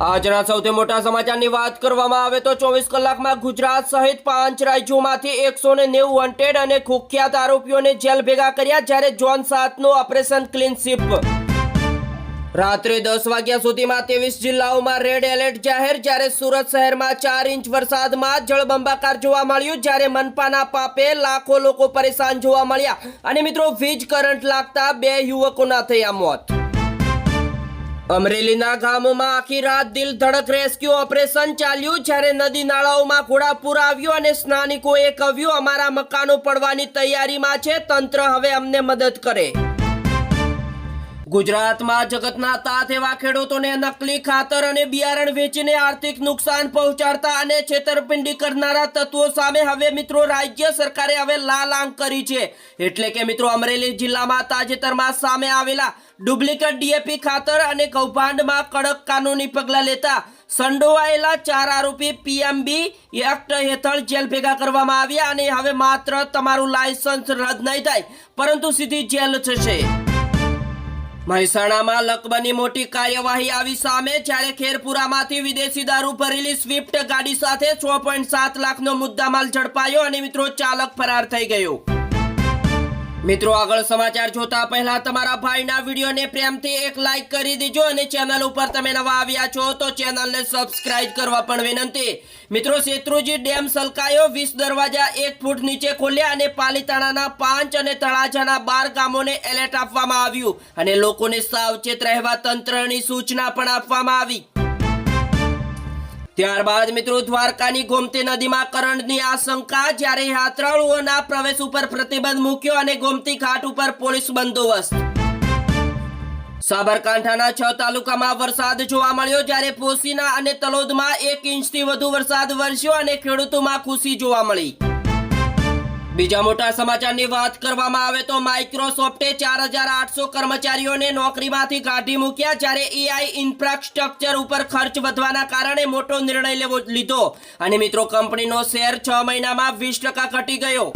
આજના સૌથી મોટા સમાચારની વાત કરવામાં આવે તો 24 કલાકમાં ગુજરાત સહિત 5 રાજ્યોમાંથી 190 વોન્ટેડ અને કુખ્યાત આરોપીઓને જેલ ભેગા કર્યા, જ્યારે ઝોન 7નું ઓપરેશન ક્લીન સ્વીપ. રાત્રે 10 વાગ્યા સુધીમાં 23 જિલ્લાઓમાં રેડ એલર્ટ જાહેર, જ્યારે સુરત શહેરમાં 4 ઇંચ વરસાદમાં જળબંબાકાર જોવા મળ્યું, જ્યારે મનપાના પાપે લાખો લોકો પરેશાન જોવા મળ્યા અને મિત્રો વીજ કરંટ લાગતા 2 યુવકોના થયા મોત. અમરેલીના ગામોમાં આખી રાત દિલ ધડક રેસ્ક્યુ ઓપરેશન ચાલ્યું, જ્યારે નદી નાળાઓમાં ઘોડાપૂર આવ્યું અને સ્થાનિકોએ કહ્યું અમારા મકાનો પડવાની તૈયારીમાં છે, તંત્ર હવે અમને મદદ કરે. ગુજરાતમાં જગતના તાત એવા ખેડૂતોને નકલી ખાતર અને બિયારણ વેચીને આર્થિક નુકસાન પહોંચાડતા અને છેતરપિંડી કરનારા તત્વો સામે હવે મિત્રો રાજ્ય સરકારે હવે લાલ આંખ કરી છે. એટલે કે મિત્રો અમરેલી જિલ્લામાં તાજેતરમાં સામે આવેલા ડુપ્લિકેટ ડીએપી ખાતર અને કૌભાંડમાં કડક કાનૂની પગલાં લેતા સંડોવાયેલા 4 આરોપી પીએમબી એક્ટ હેઠળ જેલ ભેગા કરવામાં આવ્યા અને હવે માત્ર તમારું લાયસન્સ રદ નહીં થાય પરંતુ સીધી જેલ થશે. મહેસાણામાં લકબની મોટી કાર્યવાહી આવી સામે, જ્યારે ખેરપુરામાંથી વિદેશી દારૂ ભરેલી સ્વિફ્ટ ગાડી સાથે 6.7 લાખનો મુદ્દામાલ ઝડપાયો અને મિત્રો ચાલક ફરાર થઈ ગયો. મિત્રો આગળ સમાચાર જોતા પહેલા તમારા ભાઈના વિડીયોને પ્રેમથી એક લાઈક કરી દેજો અને ચેનલ ઉપર તમે નવા આવ્યા છો તો ચેનલને સબસ્ક્રાઇબ કરવા પણ વિનંતી. મિત્રો શેત્રુંજી ડેમ સલકાયો, 20 દરવાજા 1 ફૂટ નીચે ખોલ્યા અને પાલીતાણાના 5 અને તળાજાના 12 ગામોને એલર્ટ આપવામાં આવ્યું અને લોકોને સાવચેત રહેવા તંત્રની સૂચના પણ આપવામાં આવી. ત્યારબાદ મિત્રો દ્વારકાની ગોમતી નદીમાં કરંટની આશંકા, જ્યારે યાત્રાળુઓના પ્રવેશ ઉપર પ્રતિબંધ મૂક્યો અને ગોમતી ઘાટ ઉપર પોલીસ બંદોબસ્ત. સાબરકાંઠાના 6 તાલુકામાં વરસાદ જોવા મળ્યો, જ્યારે પોશીના અને તલોદમાં 1 ઇંચથી વધુ વરસાદ વરસ્યો અને ખેડૂતોમાં ખુશી જોવા મળી. બીજા મોટા સમાચારની વાત કરવામાં આવે તો માઇક્રોસોફ્ટે 4800 કર્મચારીઓને નોકરીમાંથી કાઢી મૂક્યા, જ્યારે એઆઈ ઇન્ફ્રાસ્ટ્રક્ચર ઉપર ખર્ચ વધવાના કારણે મોટો નિર્ણય લીધો અને મિત્રો કંપનીનો શેર 6 મહિનામાં 20% ઘટી ગયો.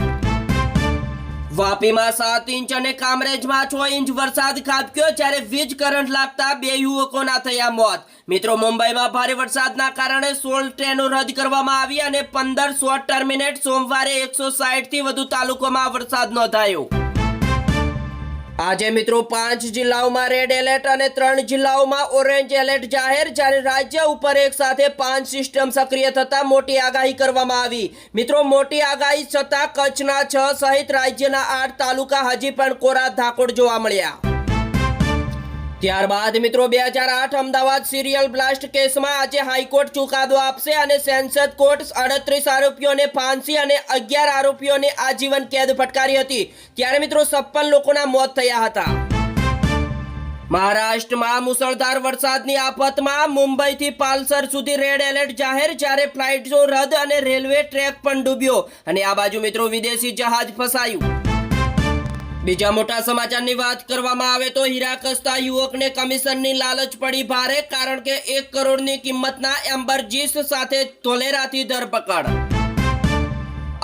વાપીમાં 7 ઇંચ અને કામરેજમાં 6 ઇંચ વરસાદ ખાબક્યો, જ્યારે વીજ કરંટ લાગતા 2 યુવકોના થયા મોત. મિત્રો મુંબઈમાં ભારે વરસાદના કારણે 16 ટ્રેનો રદ કરવામાં આવી અને 15 શોર્ટ ટર્મિનેટ. સોમવારે 160 થી વધુ તાલુકામાં વરસાદ નોંધાયો. આજે મિત્રો 5 જિલ્લાઓમાં રેડ એલર્ટ અને 3 જિલ્લાઓમાં ઓરેન્જ એલર્ટ જાહેર, જ્યારે રાજ્ય ઉપર એક સાથે 5 સિસ્ટમ સક્રિય થતા મોટી આગાહી કરવામાં આવી. મિત્રો મોટી આગાહી છતાં કચ્છના 6 સહિત રાજ્યના 8 તાલુકા હજી પણ કોરા ધાકોડ જોવા મળ્યા. ત્યારબાદ મિત્રો 2008 અમદાવાદ સિરિયલ બ્લાસ્ટ કેસમાં આજે હાઈકોર્ટ ચુકાદો આપશે અને સેન્સર કોર્ટ 38 આરોપીઓને ફાંસી અને 11 આરોપીઓને આજીવન કેદ ફટકારી હતી, ત્યારે મિત્રો 56 લોકોના મોત થયા હતા. મહારાષ્ટ્રમાં મુસળધાર વરસાદની આફતમાં મુંબઈથી પાલસર સુધી રેડ એલર્ટ જાહેર, જ્યારે ફ્લાઇટો રદ અને રેલવે ટ્રેક પણ ડૂબ્યો અને આ બાજુ મિત્રો વિદેશી જહાજ ફસાયું. બીજા મોટા સમાચારની વાત કરવામાં આવે તો હીરા કસતા યુવકને કમિશનની લાલચ પડી ભારે, કારણ કે 1 કરોડની કિંમતના એમ્બરજીસ સાથે ધોલેરાથી ધરપકડ.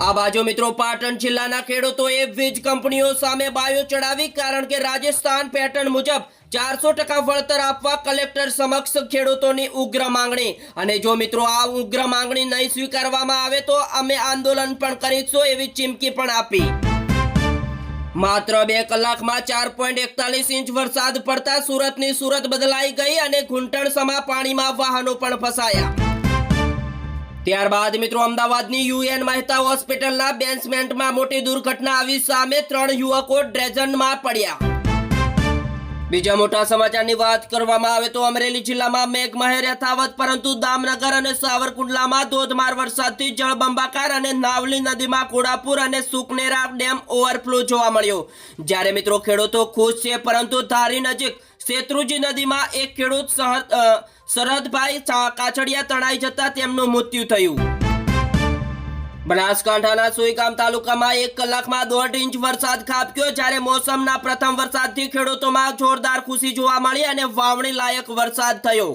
આ બાજુ મિત્રો પાટણ જિલ્લાના ખેડૂતોએ વીજ કંપનીઓ સામે બાયો ચડાવી, કારણ કે રાજસ્થાન પેટર્ન મુજબ 400% વળતર આપવા કલેક્ટર સમક્ષ ખેડૂતોની ઉગ્ર માંગણી. અને જો મિત્રો આ ઉગ્ર માંગણી નહીં સ્વીકારવામાં આવે તો અમે આંદોલન પણ કરીશું એવી ચીમકી પણ આપી. માત્ર 2 કલાકમાં 4.41 ઇંચ વરસાદ પડતા સુરતની સુરત બદલાઈ ગઈ અને ઘૂંટણસમા પાણીમાં વાહનો પણ ફસાયા. ત્યારબાદ મિત્રો અમદાવાદની યુએન મહેતા હોસ્પિટલના બેઝમેન્ટમાં મોટી દુર્ઘટના આવી સામે, 3 યુવકો ડ્રેઝનમાં પડ્યા. બીજા મોટા સમાચારની વાત કરવામાં આવે તો અમરેલી જિલ્લામાં મેઘમહેર યથાવત, પરંતુ દામનગર અને સાવરકુંડલામાં ધોધમાર વરસાદથી જળબંબાકાર અને નાવલી નદીમાં ઘોડાપૂર અને સુકનેરા ડેમ ઓવરફ્લો જોવા મળ્યો. જ્યારે મિત્રો ખેડૂતો ખુશ છે, પરંતુ ધારી નજીક શેત્રુંજી નદીમાં એક ખેડૂત શરદભાઈ કાછડિયા તણાઈ જતા તેમનું મૃત્યુ થયું. બનાસકાંઠાના સુઈગામ તાલુકામાં 1 કલાકમાં 1.5 ઇંચ વરસાદ ખાબક્યો, જ્યારે મોસમના પ્રથમ વરસાદથી ખેડૂતોમાં જોરદાર ખુશી જોવા મળી અને વાવણી લાયક વરસાદ થયો.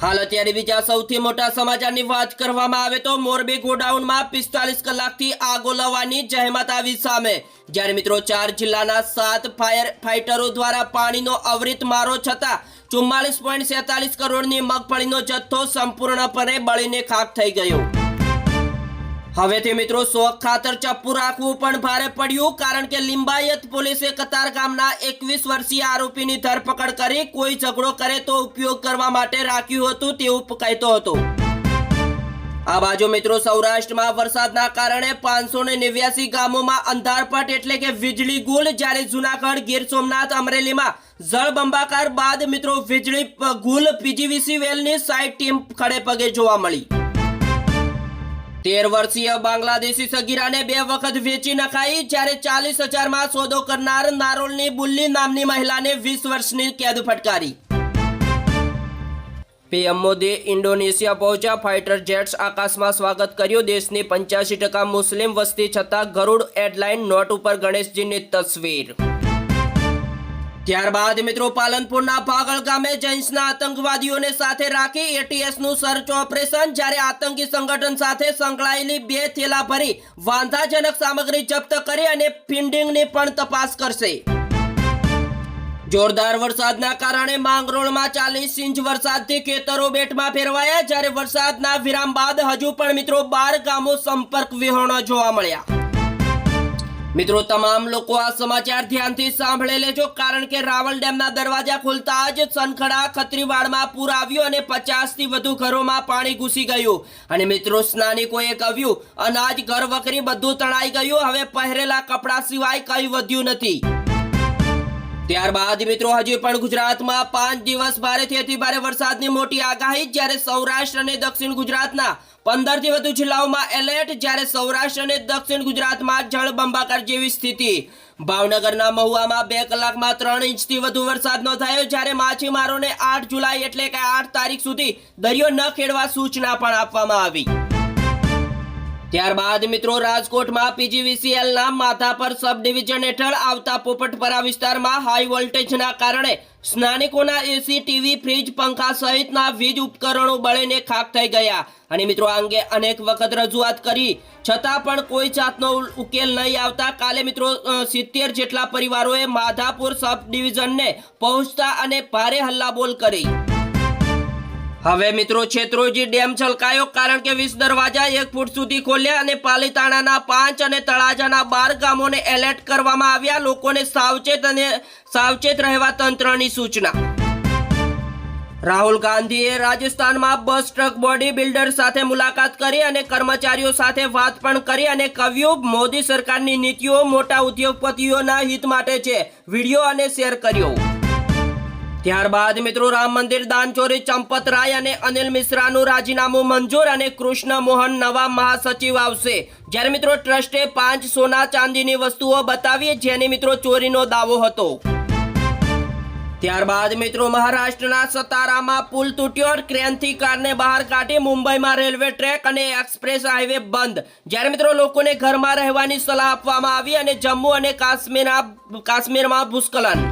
હાલ અત્યારે બીજા સૌથી મોટા સમાચારની વાત કરવામાં આવે તો મોરબી ગોડાઉનમાં 45 કલાકથી આગ ઓલવવાની જહેમત આવી સામે. જ્યારે મિત્રો 4 જિલ્લાના 7 ફાયર ફાઇટરો દ્વારા પાણીનો અવિરત મારો છતાં 44.47 કરોડની મગફળીનો જથ્થો સંપૂર્ણપણે બળીને ખાખ થઈ ગયો. હવેથી મિત્રો શોખ ખાતર ચપ્પુ રાખવું પણ ભારે પડ્યું, કારણ કે લિંબાયત પોલીસે કતાર ગામના 21 વર્ષીય આરોપીની ધરપકડ કરી કોઈ ઝઘડો કરે તો ઉપયોગ કરવા માટે રાખ્યું હતું તેવું કહેતો હતો. આ બાજુ મિત્રો સૌરાષ્ટ્રમાં વરસાદના કારણે 589 ગામોમાં અંધારપટ એટલે કે વીજળી ગુલ. જ્યારે જુનાગઢ, ગીર સોમનાથ, અમરેલીમાં જળબંબાકાર બાદ મિત્રો વીજળી ગુલ. પીજીવીસી વેલની સાઇટ ટીમ ખડે પગે જોવા મળી. 13 વર્ષીય બાંગ્લાદેશી સગીરાને 2 વખત વેચી નખાઈ. જ્યારે 40,000માં સોદો કરનાર નારોલની બુલ્લી નામની મહિલાને 20 વર્ષની કેદ ફટકારી. પીએમ મોદી ઇન્ડોનેશિયા પહોંચ્યા. ફાઇટર જેટ્સ આકાશમાં સ્વાગત કર્યું. દેશની 85% મુસ્લિમ વસ્તી છતાં ગરુડ એરલાઇન નોટ ઉપર ગણેશજીની તસવીર. ત્યારબાદ મિત્રો પાલનપુરના ભાગળ ગામે જૈન્સના આતંકવાદીઓને સાથે રાખી એટીએસનું સર્ચ ઓપરેશન. જ્યારે આતંકી સંગઠન સાથે સંકળાયેલી 2 થેલા ભરી વાંધાજનક સામગ્રી જપ્ત કરી અને ફિન્ડિંગની પણ તપાસ કરશે. જોરદાર વરસાદના કારણે માંગરોળમાં 40 ઇંચ વરસાદથી ખેતરો બેટમાં ફેરવાયા. જ્યારે વરસાદના વિરામ બાદ હજુ પણ મિત્રો 12 ગામો સંપર્ક વિહોણા જોવા મળ્યા. મિત્રો તમામ લોકો આ સમાચાર ધ્યાનથી સાંભળી લેજો, કારણ કે રાવલ ડેમના દરવાજા ખુલતા જ સનખડા ખત્રીવાડમાં પૂર આવ્યું અને 50થી વધુ ઘરોમાં પાણી ઘૂસી ગયું. અને મિત્રો સ્નાનિકોએ કહ્યું અનાજ, ઘર વખરી બધું તણાઈ ગયું. હવે પહેરેલા કપડા સિવાય કંઈ વધ્યું નથી. ત્યારબાદ મિત્રો હજી પણ ગુજરાતમાં 5 દિવસ ભારેથી અતિ ભારે વરસાદની મોટી આગાહી. જ્યારે સૌરાષ્ટ્ર અને દક્ષિણ ગુજરાતના 15થી વધુ જિલ્લાઓમાં એલર્ટ. જ્યારે સૌરાષ્ટ્ર અને દક્ષિણ ગુજરાતમાં જળબંબાકાર જેવી સ્થિતિ. ભાવનગરના મહુવામાં 2 કલાકમાં 3 ઇંચથી વધુ વરસાદ નોંધાયો. જ્યારે માછીમારોને 8 જુલાઈ એટલે કે 8 તારીખ સુધી દરિયો ન ખેડવા સૂચના પણ આપવામાં આવી. ત્યારબાદ મિત્રો રાજકોટમાં પીજીવીસીએલના માધાપર સબ ડિવિઝન હેઠળ આવતા પોપટપરા વિસ્તારમાં હાઈ વોલ્ટેજના કારણે સ્નાનિકોના એસી, ટીવી, ફ્રીજ, પંખા સહિતના વીજ ઉપકરણો બળીને ખાખ થઈ ગયા. અને મિત્રો આ અંગે અનેક વખત રજૂઆત કરી છતાં પણ કોઈ જાતનો ઉકેલ નહીં આવતા કાલે મિત્રો 70 જેટલા પરિવારોએ માધાપુર સબ ડિવિઝનને પહોંચતા અને ભારે હલ્લાબોલ કરી. હવે મિત્રો છેત્રોજી ડેમ છલકાયો, કારણ કે 20 દરવાજા 1 ફૂટ સુધી ખોલ્યા અને પાલીતાણાના 5 અને તળાજાના 12 ગામોને એલર્ટ કરવામાં આવ્યા. લોકોને સાવચેત રહેવા તંત્રની સૂચના. રાહુલ ગાંધીએ રાજસ્થાનમાં બસ ટ્રક બોડી બિલ્ડર સાથે મુલાકાત કરી અને કર્મચારીઓ સાથે વાત પણ કરી અને કહ્યું મોદી સરકારની નીતિઓ મોટા ઉદ્યોગપતિઓના હિત માટે છે. વિડીયો અને શેર કર્યો. ત્યારબાદ મિત્રો રામ મંદિર દાનચોરી ચંપત રાય અને અનિલ મિશ્રાનું રાજીનામું મંજૂર અને કૃષ્ણ મોહન નવા મહાસચિવ આવશે. જ્યારે મિત્રો ટ્રસ્ટે 5 સોના ચાંદીની વસ્તુઓ બતાવી જેની મિત્રો ચોરીનો દાવો હતો. ત્યારબાદ મિત્રો મહારાષ્ટ્રના સતારામાં પુલ તૂટ્યો. ક્રેનથી કારને બહાર કાઢી. મુંબઈમાં રેલવે ટ્રેક અને એક્સપ્રેસ હાઈવે બંધ. જ્યારે મિત્રો લોકોને ઘરમાં રહેવાની સલાહ આપવામાં આવી અને જમ્મુ અને કાશ્મીરમાં ભૂસ્ખલન.